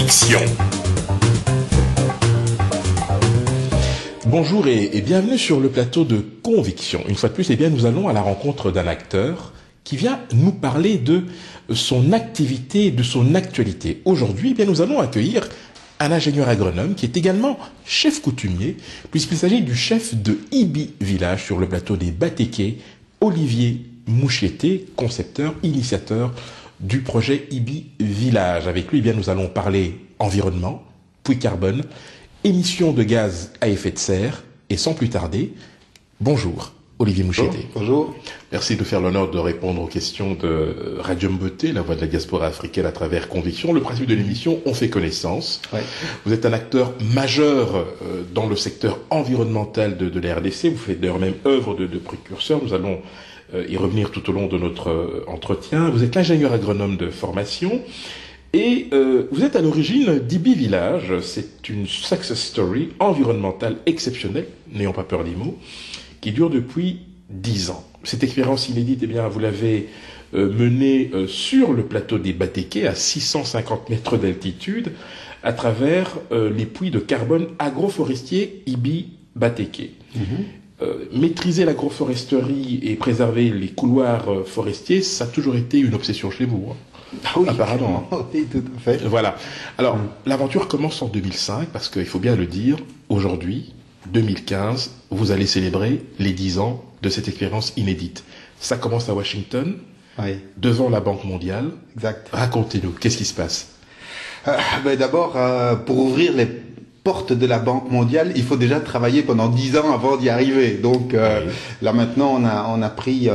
Conviction. Bonjour et bienvenue sur le plateau de Conviction. Une fois de plus, nous allons à la rencontre d'un acteur qui vient nous parler de son activité, de son actualité. Aujourd'hui, nous allons accueillir un ingénieur agronome qui est également chef coutumier, puisqu'il s'agit du chef de Ibi Village sur le plateau des Batéké, Olivier Mouchieté, concepteur, initiateur du projet Ibi Village. Avec lui, nous allons parler environnement, puits carbone, émissions de gaz à effet de serre, et sans plus tarder, bonjour Olivier Mouchieté. Bonjour. Merci de faire l'honneur de répondre aux questions de Radio Mboté, la voix de la diaspora africaine à travers Conviction. Le principe de l'émission, on fait connaissance. Ouais. Vous êtes un acteur majeur dans le secteur environnemental de la RDC. Vous faites d'ailleurs même œuvre de précurseur. Nous allons y revenir tout au long de notre entretien. Vous êtes l'ingénieur agronome de formation. Et vous êtes à l'origine d'Ibi Village. C'est une success story environnementale exceptionnelle, n'ayons pas peur des mots, qui dure depuis 10 ans. Cette expérience inédite, vous l'avez menée sur le plateau des Batéké, à 650 mètres d'altitude, à travers les puits de carbone agroforestiers Ibi Batéké. Maîtriser l'agroforesterie et préserver les couloirs forestiers, ça a toujours été une obsession chez vous. Ah oui, apparemment. Oui, tout à fait. Voilà. Alors, l'aventure commence en 2005, parce qu'il faut bien le dire, aujourd'hui, 2015, vous allez célébrer les 10 ans de cette expérience inédite. Ça commence à Washington, oui, devant la Banque mondiale. Exact. Racontez-nous, qu'est-ce qui se passe? D'abord, pour ouvrir les portes de la Banque mondiale, il faut déjà travailler pendant 10 ans avant d'y arriver. Donc oui, là maintenant, on a pris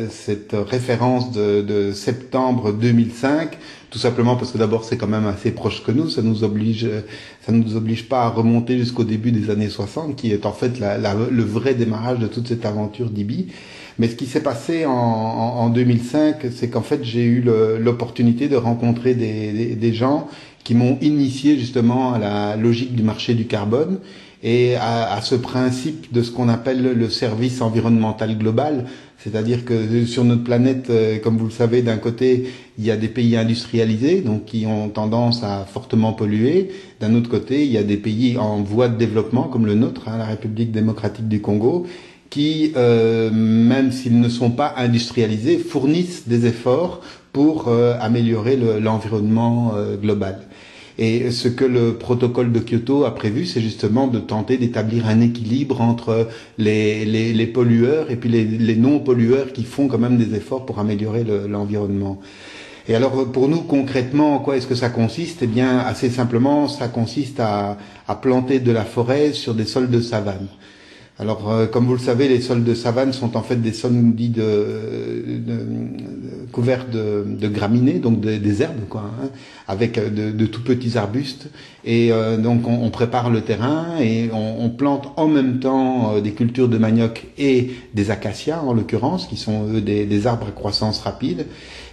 cette référence de septembre 2005. Tout simplement parce que d'abord c'est quand même assez proche que nous, ça nous oblige pas à remonter jusqu'au début des années 60, qui est en fait le vrai démarrage de toute cette aventure d'Ibi. Mais ce qui s'est passé en 2005, c'est qu'en fait j'ai eu l'opportunité de rencontrer des gens qui m'ont initié justement à la logique du marché du carbone et à ce principe de ce qu'on appelle le service environnemental global. C'est-à-dire que sur notre planète, comme vous le savez, d'un côté, il y a des pays industrialisés, donc qui ont tendance à fortement polluer. D'un autre côté, il y a des pays en voie de développement, comme le nôtre, la République démocratique du Congo, qui, même s'ils ne sont pas industrialisés, fournissent des efforts pour améliorer l'environnement global. Et ce que le protocole de Kyoto a prévu, c'est justement de tenter d'établir un équilibre entre les pollueurs et puis les non-pollueurs qui font quand même des efforts pour améliorer l'environnement. Et alors, pour nous, concrètement, en quoi est-ce que ça consiste? Assez simplement, ça consiste à planter de la forêt sur des sols de savane. Alors, comme vous le savez, les sols de savane sont en fait des sols dits couverts de graminées, donc des herbes, avec de tout petits arbustes. Et donc, on prépare le terrain et on plante en même temps des cultures de manioc et des acacias, en l'occurrence, qui sont eux des arbres à croissance rapide.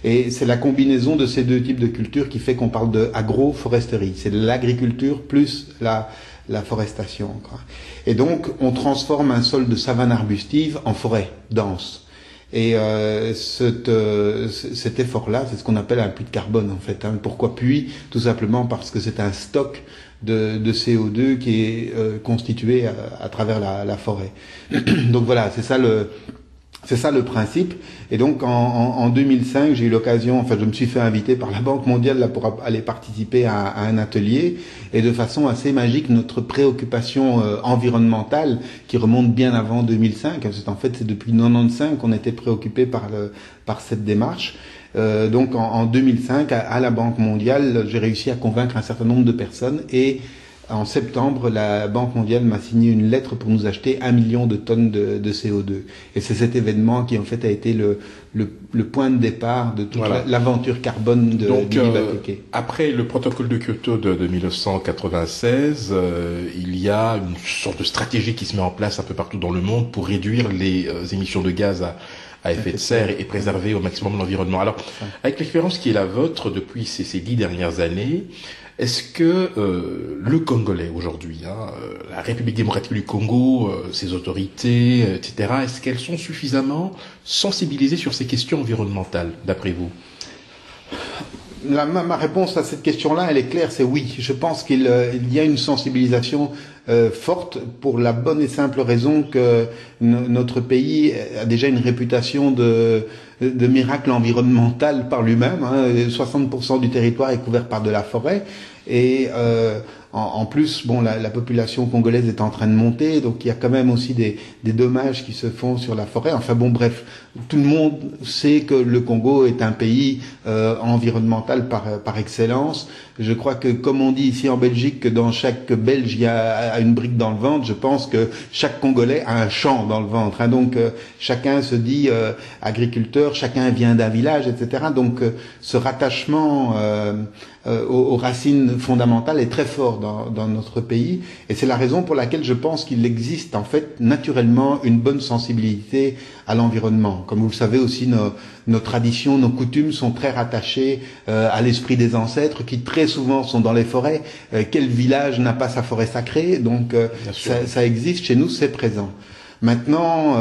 Et c'est la combinaison de ces deux types de cultures qui fait qu'on parle de agroforesterie. C'est de l'agriculture plus la forestation, quoi. Et donc, on transforme un sol de savane arbustive en forêt dense. Et cet effort-là, c'est ce qu'on appelle un puits de carbone, en fait. Pourquoi puits? Tout simplement parce que c'est un stock de CO2 qui est constitué à travers la forêt. Donc voilà, c'est ça le principe. Et donc en 2005, j'ai eu l'occasion, je me suis fait inviter par la Banque mondiale là, pour aller participer à un atelier. Et de façon assez magique, notre préoccupation environnementale, qui remonte bien avant 2005, c'est depuis 95 qu'on était préoccupé par cette démarche. Donc en 2005, à la Banque mondiale, j'ai réussi à convaincre un certain nombre de personnes et en septembre, la Banque mondiale m'a signé une lettre pour nous acheter 1 million de tonnes de CO2. Et c'est cet événement qui, en fait, a été le point de départ de toute l'aventure carbone de Ibi Batéké. Après le protocole de Kyoto de 1996, il y a une sorte de stratégie qui se met en place un peu partout dans le monde pour réduire les émissions de gaz à effet de serre et préserver au maximum l'environnement. Alors, avec l'expérience qui est la vôtre depuis ces 10 dernières années, est-ce que le Congolais aujourd'hui, la République démocratique du Congo, ses autorités, etc., est-ce qu'elles sont suffisamment sensibilisées sur ces questions environnementales, d'après vous? Ma réponse à cette question-là, elle est claire, c'est oui. Je pense qu'il y a une sensibilisation forte pour la bonne et simple raison que notre pays a déjà une réputation de miracle environnemental par lui-même. 60% du territoire est couvert par de la forêt et en plus, bon, la population congolaise est en train de monter, donc il y a quand même aussi des dommages qui se font sur la forêt. Enfin bon, bref, tout le monde sait que le Congo est un pays environnemental par excellence. Je crois que, comme on dit ici en Belgique, que dans chaque Belge il y a une brique dans le ventre, je pense que chaque Congolais a un champ dans le ventre. Donc chacun se dit agriculteur, chacun vient d'un village, etc. Donc ce rattachement aux racines fondamentales est très fort dans notre pays, et c'est la raison pour laquelle je pense qu'il existe en fait naturellement une bonne sensibilité à l'environnement. Comme vous le savez aussi, nos traditions, nos coutumes sont très rattachées à l'esprit des ancêtres qui très souvent sont dans les forêts. Quel village n'a pas sa forêt sacrée? Donc ça existe chez nous, c'est présent. Maintenant,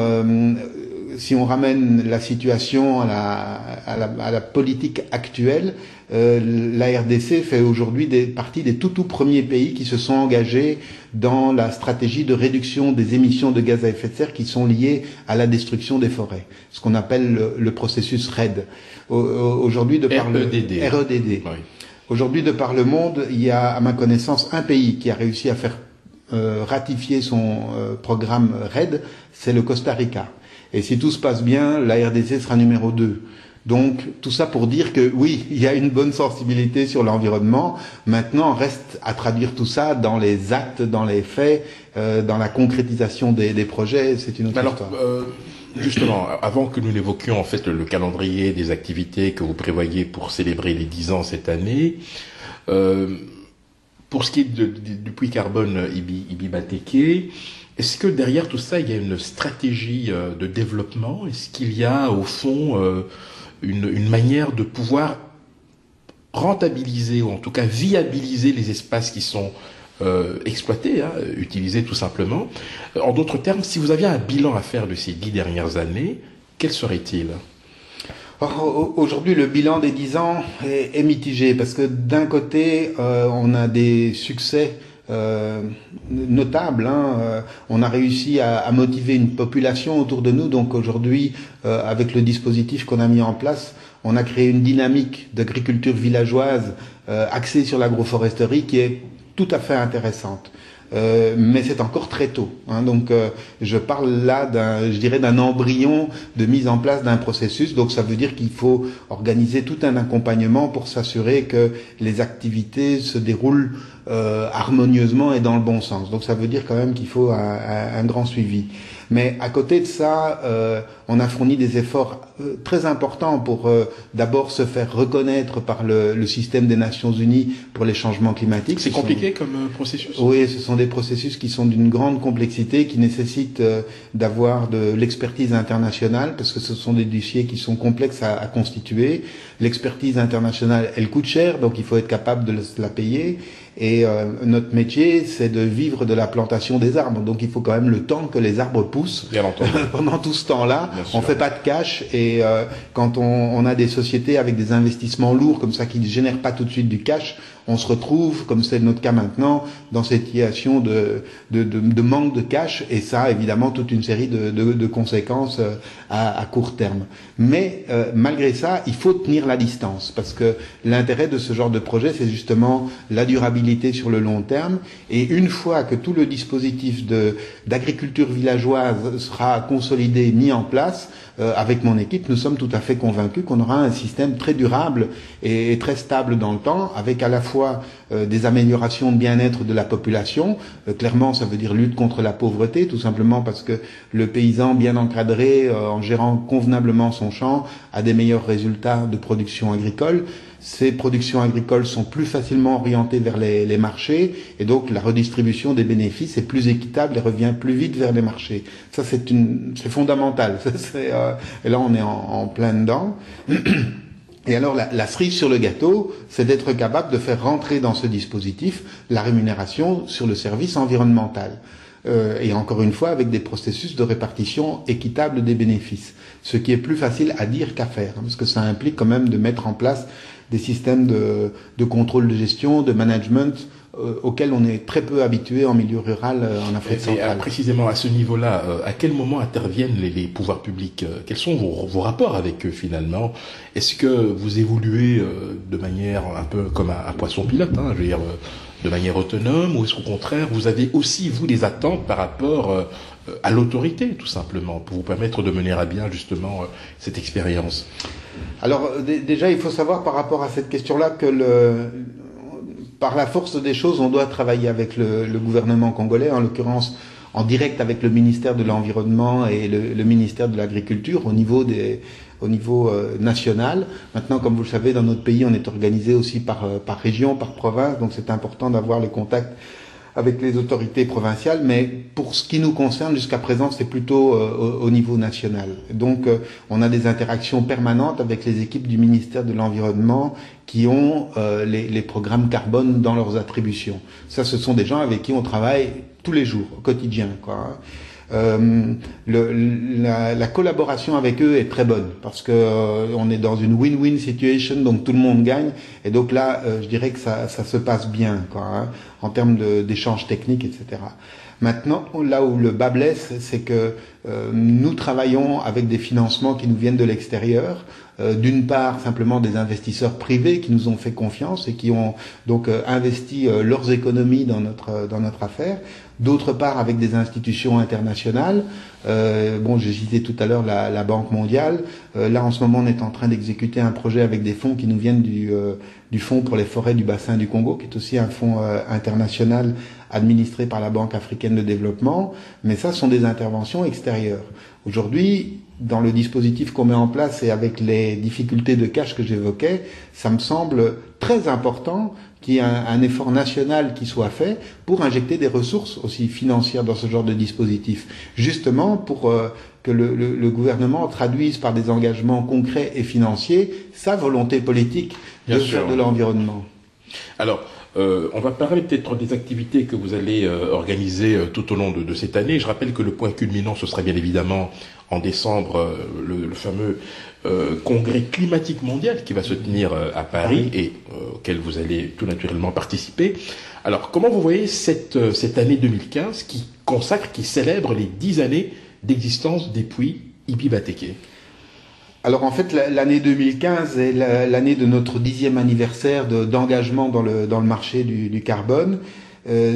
si on ramène la situation à la politique actuelle, la RDC fait aujourd'hui partie des tout premiers pays qui se sont engagés dans la stratégie de réduction des émissions de gaz à effet de serre qui sont liées à la destruction des forêts, ce qu'on appelle le processus RED. Aujourd'hui, de par REDD. Oui. Aujourd'hui, de par le monde, il y a, à ma connaissance, un pays qui a réussi à faire ratifier son programme RED, c'est le Costa Rica. Et si tout se passe bien, la RDC sera numéro 2. Donc, tout ça pour dire que oui, il y a une bonne sensibilité sur l'environnement. Maintenant, reste à traduire tout ça dans les actes, dans les faits, dans la concrétisation des projets. C'est une autre histoire. Justement, avant que nous n'évoquions en fait le calendrier des activités que vous prévoyez pour célébrer les 10 ans cette année, pour ce qui est du puits carbone Ibi-Mateke, est-ce que derrière tout ça, il y a une stratégie de développement? Est-ce qu'il y a, au fond, une manière de pouvoir rentabiliser, ou en tout cas viabiliser les espaces qui sont exploités, utilisés tout simplement? En d'autres termes, si vous aviez un bilan à faire de ces 10 dernières années, quel serait-il? Aujourd'hui, le bilan des 10 ans est mitigé, parce que d'un côté, on a des succès notable. On a réussi à motiver une population autour de nous. Donc aujourd'hui, avec le dispositif qu'on a mis en place, on a créé une dynamique d'agriculture villageoise axée sur l'agroforesterie qui est tout à fait intéressante. Mais c'est encore très tôt. Donc je parle là d'un embryon de mise en place d'un processus. Donc ça veut dire qu'il faut organiser tout un accompagnement pour s'assurer que les activités se déroulent harmonieusement et dans le bon sens. Donc ça veut dire quand même qu'il faut un grand suivi. Mais à côté de ça, on a fourni des efforts très importants pour d'abord se faire reconnaître par le système des Nations Unies pour les changements climatiques. C'est compliqué comme processus? Oui, ce sont des processus qui sont d'une grande complexité, qui nécessitent d'avoir de l'expertise internationale, parce que ce sont des dossiers qui sont complexes à constituer. L'expertise internationale, elle coûte cher, donc il faut être capable de la payer. Et notre métier, c'est de vivre de la plantation des arbres. Donc il faut quand même le temps que les arbres poussent. Bien entendu. Pendant tout ce temps-là, on fait pas de cash. Et quand on a des sociétés avec des investissements lourds comme ça qui ne génèrent pas tout de suite du cash, on se retrouve, comme c'est notre cas maintenant, dans cette situation de manque de cash, et ça a évidemment toute une série de conséquences à court terme. Mais malgré ça, il faut tenir la distance, parce que l'intérêt de ce genre de projet, c'est justement la durabilité sur le long terme, et une fois que tout le dispositif d'agriculture villageoise sera consolidé, mis en place, avec mon équipe, nous sommes tout à fait convaincus qu'on aura un système très durable et très stable dans le temps, avec à la fois des améliorations de bien-être de la population. Clairement, ça veut dire lutte contre la pauvreté, tout simplement parce que le paysan bien encadré, en gérant convenablement son champ, a des meilleurs résultats de production agricole. Ces productions agricoles sont plus facilement orientées vers les marchés, et donc la redistribution des bénéfices est plus équitable et revient plus vite vers les marchés. Ça, c'est fondamental. Et là, on est en plein dedans. Et alors, la cerise sur le gâteau, c'est d'être capable de faire rentrer dans ce dispositif la rémunération sur le service environnemental. et encore une fois avec des processus de répartition équitable des bénéfices. Ce qui est plus facile à dire qu'à faire, hein, parce que ça implique quand même de mettre en place des systèmes de contrôle de gestion, de management, auxquels on est très peu habitué en milieu rural en Afrique centrale. Et précisément à ce niveau-là, à quel moment interviennent les pouvoirs publics? Quels sont vos rapports avec eux finalement? Est-ce que vous évoluez de manière un peu comme un poisson pilote, hein, je veux dire, de manière autonome, ou est-ce qu'au contraire vous avez aussi vous des attentes par rapport à l'autorité tout simplement pour vous permettre de mener à bien justement cette expérience? Alors déjà il faut savoir par rapport à cette question-là que par la force des choses, on doit travailler avec le gouvernement congolais, en l'occurrence en direct avec le ministère de l'Environnement et le ministère de l'Agriculture au niveau national. Maintenant, comme vous le savez, dans notre pays, on est organisé aussi par région, par province, donc c'est important d'avoir les contacts avec les autorités provinciales, mais pour ce qui nous concerne jusqu'à présent, c'est plutôt au niveau national. Donc on a des interactions permanentes avec les équipes du ministère de l'Environnement qui ont les programmes carbone dans leurs attributions. Ça, ce sont des gens avec qui on travaille tous les jours, au quotidien, quoi. La collaboration avec eux est très bonne parce que on est dans une win-win situation, donc tout le monde gagne, et donc là je dirais que ça se passe bien, quoi, hein, en termes d'échanges techniques, etc. Maintenant, là où le bas blesse, c'est que nous travaillons avec des financements qui nous viennent de l'extérieur. D'une part, simplement des investisseurs privés qui nous ont fait confiance et qui ont donc investi leurs économies dans notre affaire. D'autre part, avec des institutions internationales. J'ai cité tout à l'heure la Banque mondiale. Là, en ce moment, on est en train d'exécuter un projet avec des fonds qui nous viennent du Fonds pour les forêts du bassin du Congo, qui est aussi un fonds international administré par la Banque africaine de développement. Mais ça, ce sont des interventions extérieures. Aujourd'hui, dans le dispositif qu'on met en place et avec les difficultés de cash que j'évoquais, ça me semble très important qu'il y ait un effort national qui soit fait pour injecter des ressources aussi financières dans ce genre de dispositif, justement pour que le gouvernement traduise par des engagements concrets et financiers sa volonté politique de faire de l'environnement. Alors, on va parler peut-être des activités que vous allez organiser tout au long de cette année. Je rappelle que le point culminant, ce sera bien évidemment en décembre le fameux congrès climatique mondial qui va se tenir à Paris et auquel vous allez tout naturellement participer. Alors, comment vous voyez cette année 2015 qui célèbre les 10 années d'existence des puits Ipi-Bateke? Alors en fait, l'année 2015 est l'année de notre 10e anniversaire d'engagement dans le marché du carbone.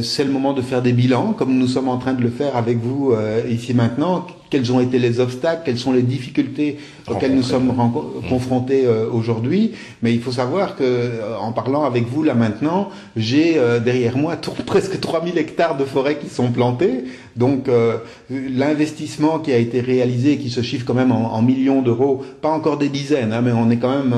C'est le moment de faire des bilans, comme nous sommes en train de le faire avec vous ici maintenant. Quels ont été les obstacles, quelles sont les difficultés auxquelles nous sommes confrontés aujourd'hui. Mais il faut savoir que, en parlant avec vous là maintenant, j'ai derrière moi presque 3000 hectares de forêt qui sont plantés. Donc l'investissement qui a été réalisé, qui se chiffre quand même en millions d'euros, pas encore des dizaines, hein, mais on est quand même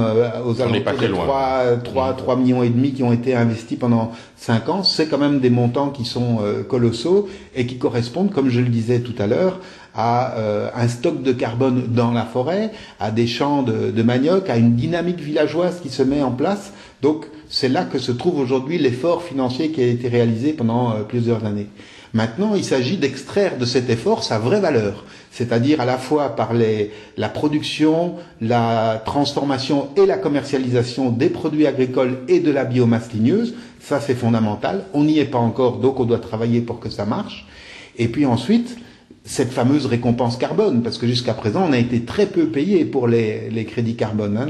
aux alentours de 3 millions et demi qui ont été investis pendant 5 ans. C'est quand même des montants qui sont colossaux et qui correspondent, comme je le disais tout à l'heure, à un stock de carbone dans la forêt, à des champs de manioc, à une dynamique villageoise qui se met en place. Donc c'est là que se trouve aujourd'hui l'effort financier qui a été réalisé pendant plusieurs années. Maintenant, il s'agit d'extraire de cet effort sa vraie valeur, c'est-à-dire à la fois par la production, la transformation et la commercialisation des produits agricoles et de la biomasse ligneuse. Ça, c'est fondamental. On n'y est pas encore, donc on doit travailler pour que ça marche. Et puis ensuite, cette fameuse récompense carbone, parce que jusqu'à présent, on a été très peu payé pour les crédits carbone. Hein.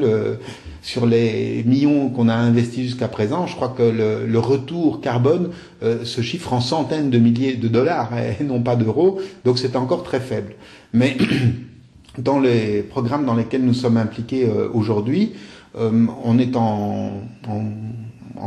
Sur les millions qu'on a investis jusqu'à présent, je crois que le retour carbone se chiffre en centaines de milliers de dollars, et non pas d'euros, donc c'est encore très faible. Mais dans les programmes dans lesquels nous sommes impliqués aujourd'hui, on est en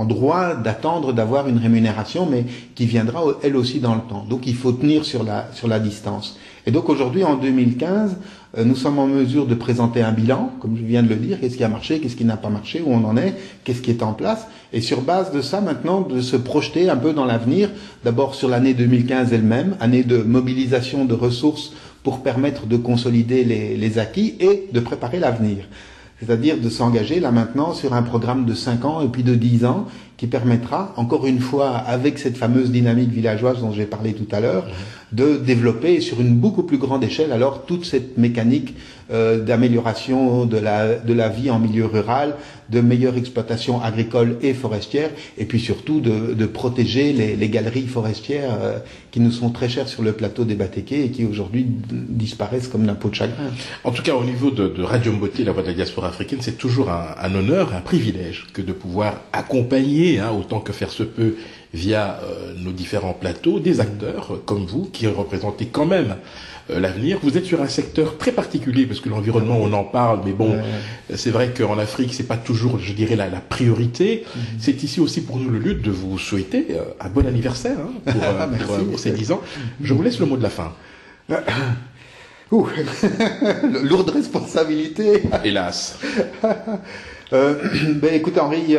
droit d'attendre d'avoir une rémunération, mais qui viendra elle aussi dans le temps. Donc il faut tenir sur la distance. Et donc aujourd'hui, en 2015, nous sommes en mesure de présenter un bilan, comme je viens de le dire, qu'est-ce qui a marché, qu'est-ce qui n'a pas marché, où on en est, qu'est-ce qui est en place, et sur base de ça maintenant, de se projeter un peu dans l'avenir, d'abord sur l'année 2015 elle-même, année de mobilisation de ressources pour permettre de consolider les acquis et de préparer l'avenir. C'est-à-dire de s'engager là maintenant sur un programme de 5 ans et puis de 10 ans qui permettra, encore une fois, avec cette fameuse dynamique villageoise dont j'ai parlé tout à l'heure, de développer sur une beaucoup plus grande échelle alors toute cette mécanique d'amélioration de la vie en milieu rural, de meilleure exploitation agricole et forestière, et puis surtout de protéger les galeries forestières qui nous sont très chères sur le plateau des Batékés et qui aujourd'hui disparaissent comme la peau de chagrin. En tout cas, au niveau de Radio Mboté, la voix de la diaspora africaine, c'est toujours un honneur, un privilège que de pouvoir accompagner, autant que faire se peut, via nos différents plateaux, des acteurs comme vous, qui représentez quand même l'avenir. Vous êtes sur un secteur très particulier, parce que l'environnement, on en parle, mais bon, c'est vrai qu'en Afrique, c'est pas toujours, je dirais, la priorité. C'est ici aussi pour nous le lieu de vous souhaiter un bon anniversaire pour ces 10 ans. Je vous laisse le mot de la fin. Lourde responsabilité. Hélas. Écoute Henri,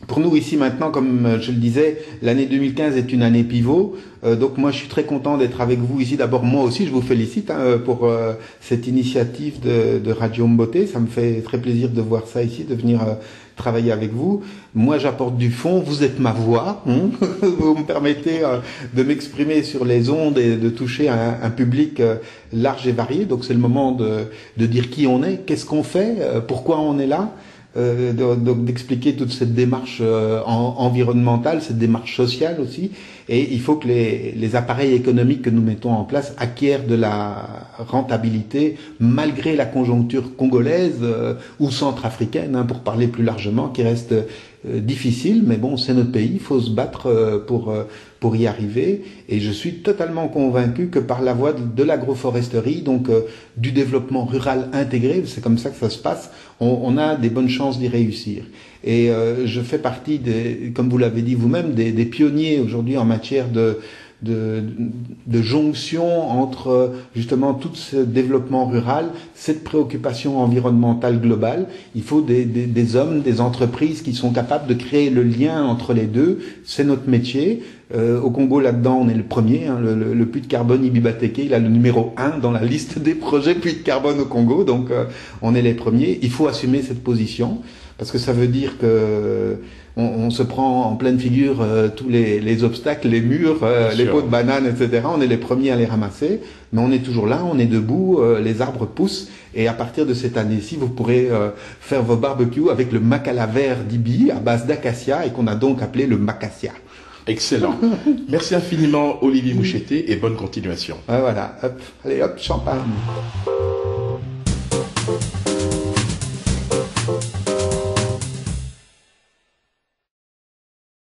pour nous ici maintenant, comme je le disais, l'année 2015 est une année pivot. Donc moi je suis très content d'être avec vous ici. D'abord moi aussi je vous félicite pour cette initiative de Radio Mboté. Ça me fait très plaisir de voir ça ici, de venir travailler avec vous. Moi j'apporte du fond, vous êtes ma voix. Vous me permettez de m'exprimer sur les ondes et de toucher un public large et varié. Donc c'est le moment de dire qui on est, qu'est-ce qu'on fait, pourquoi on est là. Donc d'expliquer toute cette démarche environnementale, cette démarche sociale aussi, et il faut que les appareils économiques que nous mettons en place acquièrent de la rentabilité malgré la conjoncture congolaise ou centrafricaine, pour parler plus largement, qui reste difficile, mais bon, c'est notre pays, il faut se battre pour y arriver, et je suis totalement convaincu que par la voie de l'agroforesterie, donc du développement rural intégré, c'est comme ça que ça se passe, on a des bonnes chances d'y réussir. Et je fais partie, comme vous l'avez dit vous-même, des pionniers aujourd'hui en matière de jonction entre justement tout ce développement rural, cette préoccupation environnementale globale. Il faut des hommes, des entreprises qui sont capables de créer le lien entre les deux. C'est notre métier. Au Congo, là-dedans, on est le premier. Le puits de carbone Ibi-Batéké, il a le numéro 1 dans la liste des projets puits de carbone au Congo. Donc, on est les premiers. Il faut assumer cette position parce que ça veut dire que on se prend en pleine figure tous les obstacles, les murs, les pots de bananes, etc. On est les premiers à les ramasser, mais on est toujours là, on est debout, les arbres poussent, et à partir de cette année-ci, vous pourrez faire vos barbecues avec le macala vert d'Ibi à base d'acacia et qu'on a donc appelé le macacia. Excellent. Merci infiniment Olivier Moucheté et bonne continuation. Voilà, hop, allez hop, champagne.